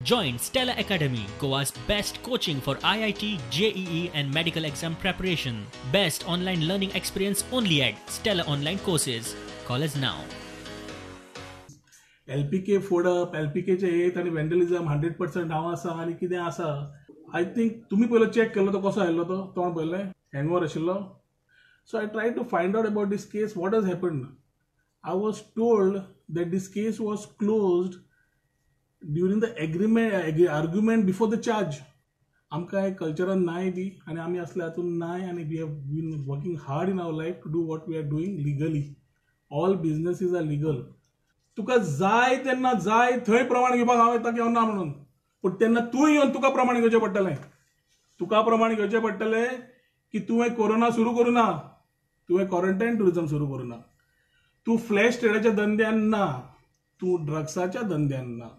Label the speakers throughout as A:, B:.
A: Join Stella Academy, Goa's best coaching for IIT, JEE and medical exam preparation. Best online learning experience only at Stella Online Courses. Call us now.
B: LPK फोडप, LPKचे येत आणि वेंडलिझम 100% हांव आसा आनी कितें आसा. I think तुमी पयलो check केल्लो तो कसो आयल्लो तो तोंड पयलें हँगओवर आशिल्लो. So I try to find out about this case what has happened. I was told that this case was closed during the argument before the charge. आमकां हे कल्चरान नाय बी आनी आमी असले हातून नाय आनी we have been working hard in our life to do what we are doing legally. All businesses are legal. तुका जाय तेन्ना जाय थंय प्रमाण घेवपाक हांव येता किंवा ना म्हणून, पूण तेन्ना तूं येवन तुका प्रमाण घेवचें पडटलें. तुका प्रमाण घेवचें पडटलें की तुवें कोरोना सुरू करूं ना, तुवें क्वारंटायन टुरिझम सुरू करूं ना, तूं फ्लॅश ट्रेडाच्या धंद्यान ना, तूं ड्रग्साच्या धंद्यान ना.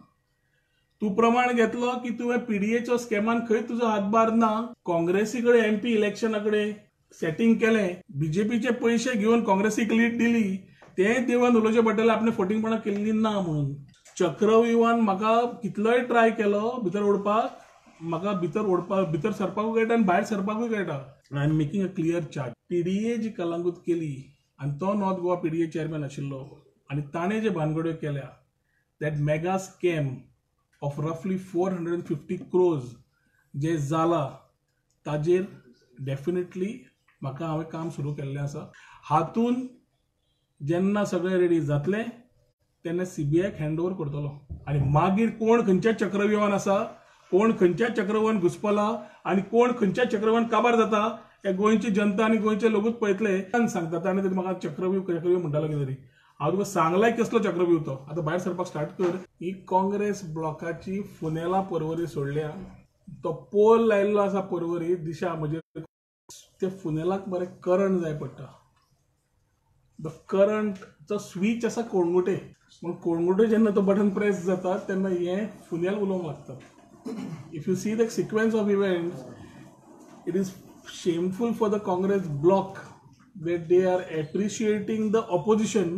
B: तूं प्रमाण घेतलो की तुवें पीडीएच्या स्कॅमान खंय तुजो हातभार ना. काँग्रेसी कडेन एमपी इलेक्शना कडेन सेटिंग केलें, बीजेपीचे पयशे घेवन काँग्रेसीक लीड दिली, तें देवान उलोवचें पडटलें आपणें फटींगपणां केल्लीं ना म्हणून. चक्रव्यूहान म्हाका कितलोय ट्राय केलो भितर ओडपाक, म्हाका भितर सरपाकूय कळटा आनी भायर सरपाकूय कळटा. I am making a clear charge. PDA जी कलंगूट केली आनी तो नॉर्थ गोवा पीडीए चेअरमॅन आशिल्लो आनी ताणें जे भानगड्यो केल्या, दॅट मेगा स्कॅम ऑफ रफली 450 crores जे जाला ताजेर डेफिनेटली म्हाका हांवें काम सुरू केल्लें आसा. हातून जेन्ना सगळें रेडी जातलें तेन्ना सीबीआयक हँड ओवर करतलो आनी मागीर कोण खंयच्या चक्रव्यूहान आसा, कोण खंयच्या चक्रव्यूहान घुसपला आनी कोण खंयच्या चक्रव्यूहान काबार जाता हे गोंयची जनता आनी गोंयचे लोकूच पळयतले. सांगता ताणें तरी म्हाका चक्रव्यूह म्हणटालो कितें तरी. हांव तुका सांगलाय कसलो चक्रव्यूह तो. आतां भायर सरपाक स्टार्ट कर. ही काँग्रेस ब्लॉकाची फुनेला पर्वरी सोडल्या. तो पोल लायिल्लो आसा पर्वरी दिशा म्हणजे ते फुनेलाक बरें करंट जाय पडटा. द करंटचो स्विच आसा कोळंगुटे. पूण कोळंगुटे जेन्ना तो बटन प्रेस जाता तेन्ना हें फुनेल उलोवंक लागता. If you see the sequence of events, it is shameful for the Congress block that they are appreciating the opposition